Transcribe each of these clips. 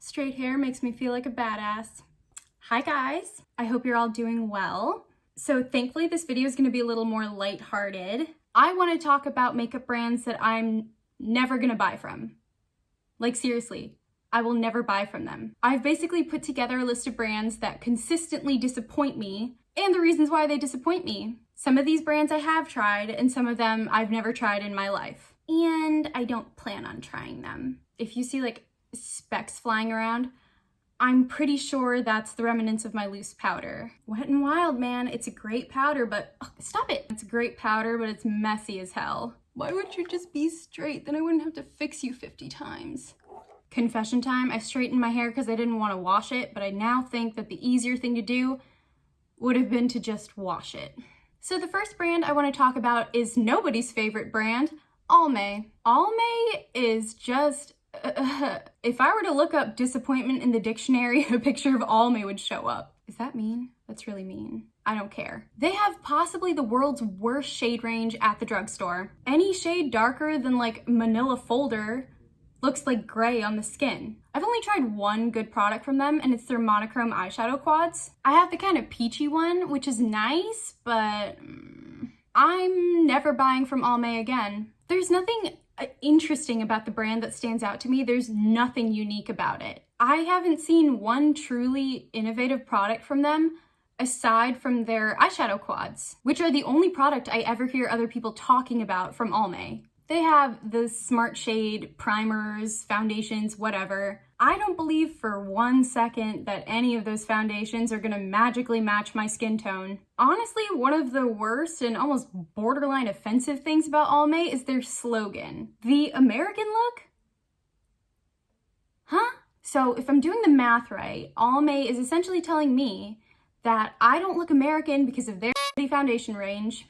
Straight hair makes me feel like a badass. Hi guys, I hope you're all doing well. So thankfully this video is going to be a little more lighthearted. I want to talk about makeup brands that I'm never going to buy from. Like seriously, I will never buy from them. I've basically put together a list of brands that consistently disappoint me and the reasons why they disappoint me. Some of these brands I have tried and some of them I've never tried in my life. And I don't plan on trying them. If you see like specks flying around, I'm pretty sure that's the remnants of my loose powder. Wet n Wild, man, it's a great powder, but stop it. It's a great powder, but it's messy as hell. Why wouldn't you just be straight? Then I wouldn't have to fix you 50 times. Confession time, I straightened my hair because I didn't want to wash it, but I now think that the easier thing to do would have been to just wash it. So the first brand I want to talk about is nobody's favorite brand, Almay. Almay is just if I were to look up disappointment in the dictionary, a picture of Almay would show up. Is that mean? That's really mean. I don't care. They have possibly the world's worst shade range at the drugstore. Any shade darker than like Manila Folder looks like gray on the skin. I've only tried one good product from them and it's their monochrome eyeshadow quads. I have the kind of peachy one, which is nice, but I'm never buying from Almay again. There's nothing interesting about the brand that stands out to me. There's nothing unique about it. I haven't seen one truly innovative product from them aside from their eyeshadow quads, which are the only product I ever hear other people talking about from Almay. They have the smart shade primers, foundations, whatever. I don't believe for 1 second that any of those foundations are gonna magically match my skin tone. Honestly, one of the worst and almost borderline offensive things about Almay is their slogan. The American look? Huh? So if I'm doing the math right, Almay is essentially telling me that I don't look American because of their foundation range.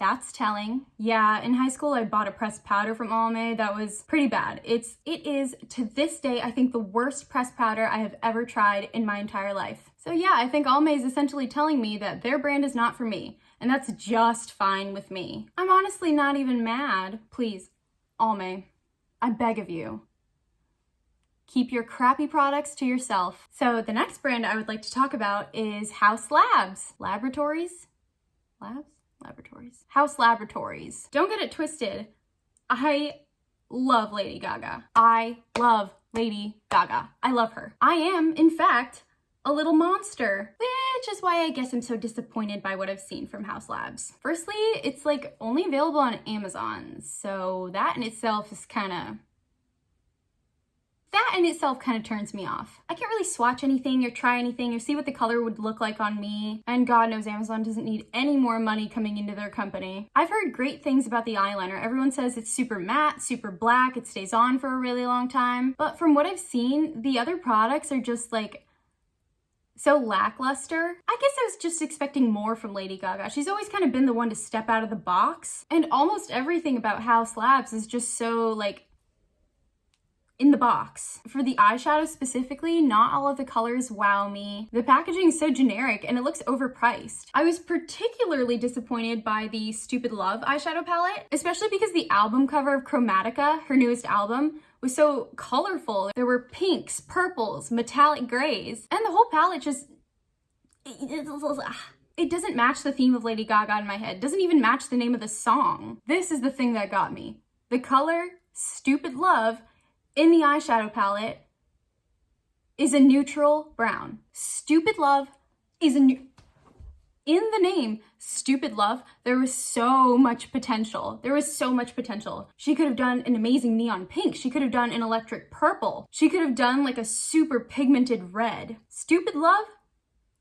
That's telling. Yeah, in high school I bought a pressed powder from Almay that was pretty bad. It is to this day I think the worst pressed powder I have ever tried in my entire life. So yeah, I think Almay is essentially telling me that their brand is not for me, and that's just fine with me. I'm honestly not even mad. Please, Almay, I beg of you, keep your crappy products to yourself. So the next brand I would like to talk about is Haus Laboratories. Haus Laboratories. Don't get it twisted. I love Lady Gaga. I love Lady Gaga. I love her. I am, in fact, a little monster, which is why I guess I'm so disappointed by what I've seen from Haus Labs. Firstly, it's like only available on Amazon, so that in itself kind of turns me off. I can't really swatch anything or try anything or see what the color would look like on me. And God knows Amazon doesn't need any more money coming into their company. I've heard great things about the eyeliner. Everyone says it's super matte, super black, it stays on for a really long time. But from what I've seen, the other products are just like so lackluster. I guess I was just expecting more from Lady Gaga. She's always kind of been the one to step out of the box. And almost everything about Haus Labs is just so like in the box. For the eyeshadow specifically, not all of the colors wow me. The packaging is so generic and it looks overpriced. I was particularly disappointed by the Stupid Love eyeshadow palette, especially because the album cover of Chromatica, her newest album, was so colorful. There were pinks, purples, metallic grays, and the whole palette just, it doesn't match the theme of Lady Gaga in my head. It doesn't even match the name of the song. This is the thing that got me. The color Stupid Love in the eyeshadow palette is a neutral brown. Stupid Love is in the name Stupid Love, there was so much potential. She could have done an amazing neon pink. She could have done an electric purple. She could have done like a super pigmented red. Stupid Love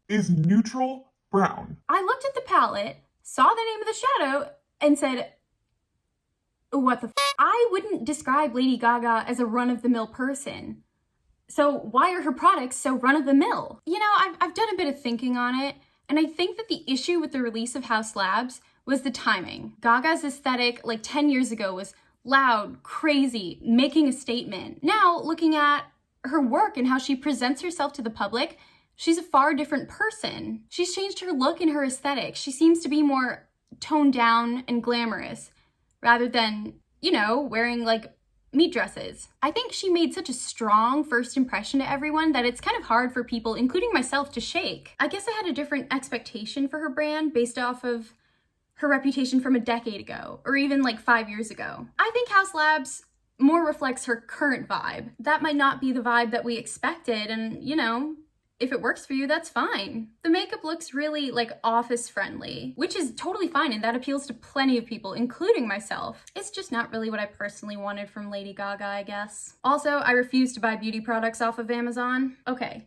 is neutral brown. I looked at the palette, saw the name of the shadow, and said, what the f? I wouldn't describe Lady Gaga as a run-of-the-mill person. So why are her products so run-of-the-mill? You know, I've done a bit of thinking on it, and I think that the issue with the release of Haus Labs was the timing. Gaga's aesthetic like 10 years ago was loud, crazy, making a statement. Now, looking at her work and how she presents herself to the public, she's a far different person. She's changed her look and her aesthetic. She seems to be more toned down and glamorous, rather than, you know, wearing like meet dresses. I think she made such a strong first impression to everyone that it's kind of hard for people, including myself, to shake. I guess I had a different expectation for her brand based off of her reputation from a decade ago, or even like 5 years ago. I think Haus Labs more reflects her current vibe. That might not be the vibe that we expected, and you know, if it works for you, that's fine. The makeup looks really like office friendly, which is totally fine, and that appeals to plenty of people, including myself. It's just not really what I personally wanted from Lady Gaga, I guess. Also, I refuse to buy beauty products off of Amazon. Okay,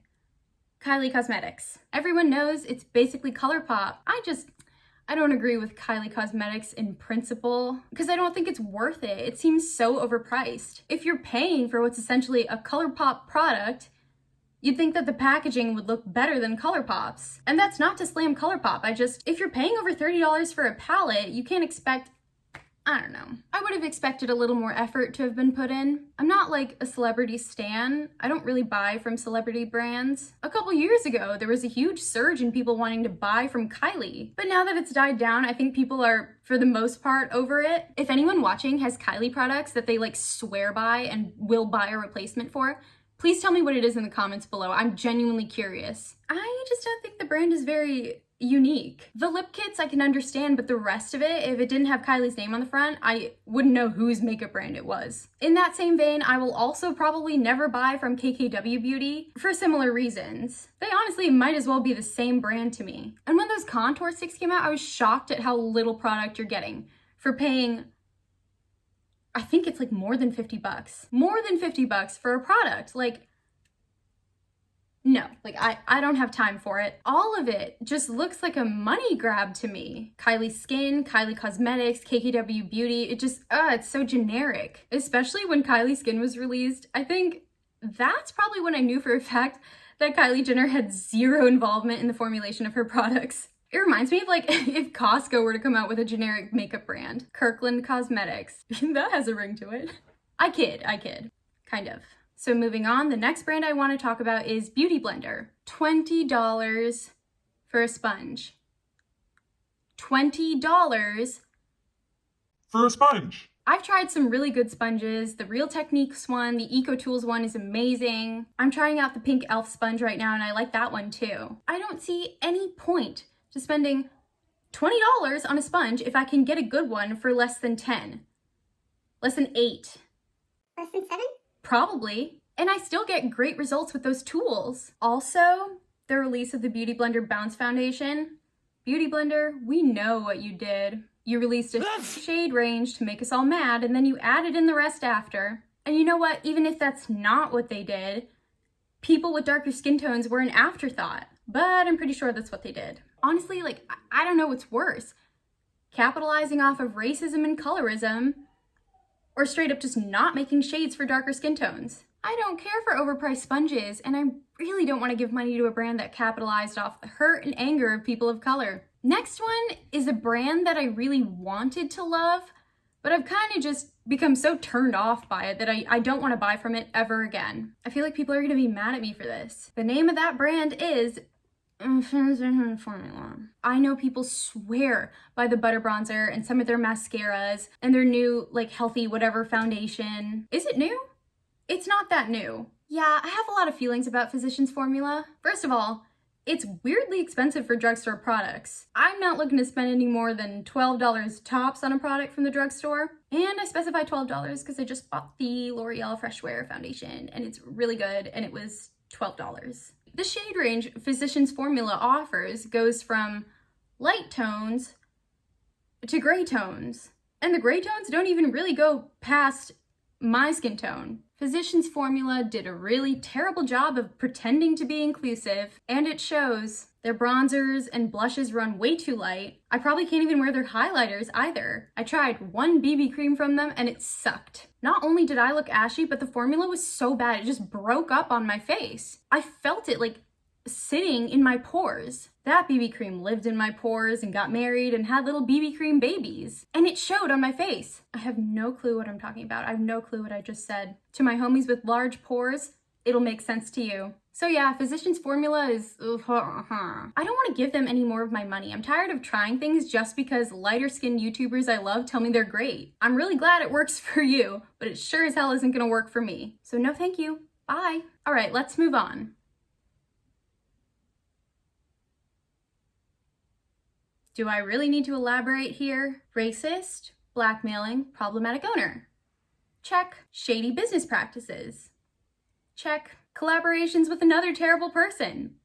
Kylie Cosmetics. Everyone knows it's basically ColourPop. I don't agree with Kylie Cosmetics in principle because I don't think it's worth it. It seems so overpriced. If you're paying for what's essentially a ColourPop product, you'd think that the packaging would look better than ColourPop's. And that's not to slam ColourPop. If you're paying over $30 for a palette, you can't expect, I don't know. I would have expected a little more effort to have been put in. I'm not like a celebrity stan. I don't really buy from celebrity brands. A couple years ago, there was a huge surge in people wanting to buy from Kylie. But now that it's died down, I think people are, for the most part, over it. If anyone watching has Kylie products that they like swear by and will buy a replacement for, please tell me what it is in the comments below. I'm genuinely curious. I just don't think the brand is very unique. The lip kits I can understand, but the rest of it, if it didn't have Kylie's name on the front, I wouldn't know whose makeup brand it was. In that same vein, I will also probably never buy from KKW Beauty for similar reasons. They honestly might as well be the same brand to me. And when those contour sticks came out, I was shocked at how little product you're getting for paying, I think it's like more than 50 bucks. More than 50 bucks for a product. Like, no, like I don't have time for it. All of it just looks like a money grab to me. Kylie Skin, Kylie Cosmetics, KKW Beauty, it's so generic. Especially when Kylie Skin was released. I think that's probably when I knew for a fact that Kylie Jenner had zero involvement in the formulation of her products. It reminds me of like if Costco were to come out with a generic makeup brand. Kirkland Cosmetics. That has a ring to it. I kid. Kind of. So moving on, the next brand I want to talk about is Beauty Blender. $20 for a sponge. $20 For a sponge. I've tried some really good sponges. The Real Techniques one, the Eco Tools one is amazing. I'm trying out the pink elf sponge right now and I like that one too. I don't see any point to spending $20 on a sponge if I can get a good one for less than 10. Less than 8. Less than 7? Probably. And I still get great results with those tools. Also, the release of the Beauty Blender Bounce Foundation. Beauty Blender, we know what you did. You released a shade range to make us all mad, and then you added in the rest after. And you know what? Even if that's not what they did, people with darker skin tones were an afterthought. But I'm pretty sure that's what they did. Honestly, like, I don't know what's worse. Capitalizing off of racism and colorism, or straight up just not making shades for darker skin tones. I don't care for overpriced sponges, and I really don't want to give money to a brand that capitalized off the hurt and anger of people of color. Next one is a brand that I really wanted to love, but I've kind of just become so turned off by it that I don't want to buy from it ever again. I feel like people are going to be mad at me for this. The name of that brand is Formula. I know people swear by the butter bronzer and some of their mascaras and their new like healthy whatever foundation. Is it new? It's not that new. Yeah, I have a lot of feelings about Physicians Formula. First of all, it's weirdly expensive for drugstore products. I'm not looking to spend any more than $12 tops on a product from the drugstore. And I specify $12 because I just bought the L'Oreal Fresh Wear foundation and it's really good and it was $12. The shade range Physicians Formula offers goes from light tones to gray tones. And the gray tones don't even really go past my skin tone. Physicians Formula did a really terrible job of pretending to be inclusive, and it shows. Their bronzers and blushes run way too light. I probably can't even wear their highlighters either. I tried one BB cream from them and it sucked. Not only did I look ashy, but the formula was so bad it just broke up on my face. I felt it like sitting in my pores. That BB cream lived in my pores and got married and had little BB cream babies. And it showed on my face. I have no clue what I'm talking about. I have no clue what I just said. To my homies with large pores, it'll make sense to you. So yeah, Physicians Formula is, I don't want to give them any more of my money. I'm tired of trying things just because lighter skinned YouTubers I love tell me they're great. I'm really glad it works for you, but it sure as hell isn't gonna work for me. So no thank you, bye. All right, let's move on. Do I really need to elaborate here? Racist, blackmailing, problematic owner. Check. Shady business practices. Check. Collaborations with another terrible person.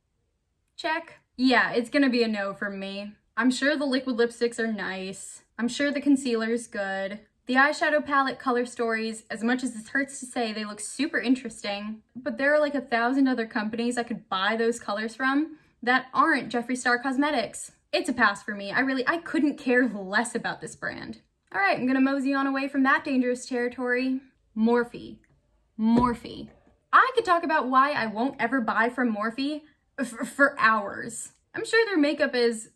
Check. Yeah, it's gonna be a no from me. I'm sure the liquid lipsticks are nice. I'm sure the concealer's good. The eyeshadow palette color stories, as much as this hurts to say, they look super interesting, but there are like 1,000 other companies I could buy those colors from that aren't Jeffree Star Cosmetics. It's a pass for me. I couldn't care less about this brand. All right, I'm gonna mosey on away from that dangerous territory. Morphe. Morphe. I could talk about why I won't ever buy from Morphe for hours. I'm sure their makeup is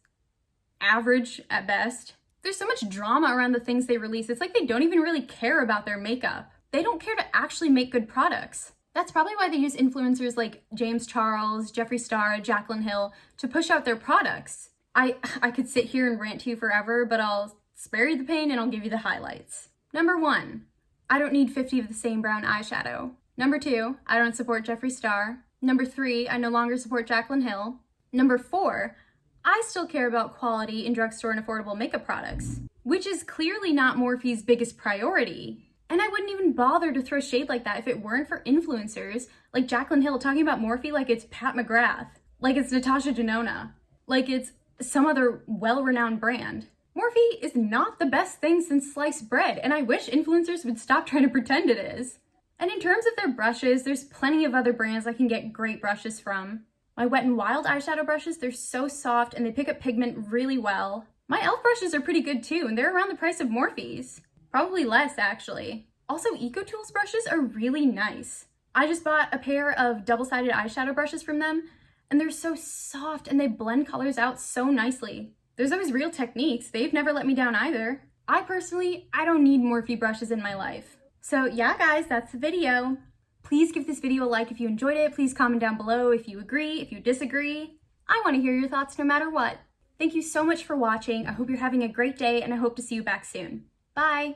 average at best. There's so much drama around the things they release. It's like they don't even really care about their makeup. They don't care to actually make good products. That's probably why they use influencers like James Charles, Jeffree Star, Jaclyn Hill to push out their products. I could sit here and rant to you forever, but I'll spare you the pain and I'll give you the highlights. Number 1, I don't need 50 of the same brown eyeshadow. Number 2, I don't support Jeffree Star. Number 3, I no longer support Jaclyn Hill. Number 4, I still care about quality in drugstore and affordable makeup products, which is clearly not Morphe's biggest priority. And I wouldn't even bother to throw shade like that if it weren't for influencers like Jaclyn Hill talking about Morphe like it's Pat McGrath, like it's Natasha Denona, like it's some other well-renowned brand. Morphe is not the best thing since sliced bread, and I wish influencers would stop trying to pretend it is. And in terms of their brushes, there's plenty of other brands I can get great brushes from. My Wet n Wild eyeshadow brushes, they're so soft and they pick up pigment really well. My e.l.f. brushes are pretty good too, and they're around the price of Morphe's. Probably less, actually. Also, EcoTools brushes are really nice. I just bought a pair of double-sided eyeshadow brushes from them, and they're so soft and they blend colors out so nicely. There's always Real Techniques. They've never let me down either. I don't need Morphe brushes in my life. So yeah, guys, that's the video. Please give this video a like if you enjoyed it. Please comment down below if you agree, if you disagree. I want to hear your thoughts no matter what. Thank you so much for watching. I hope you're having a great day and I hope to see you back soon. Bye.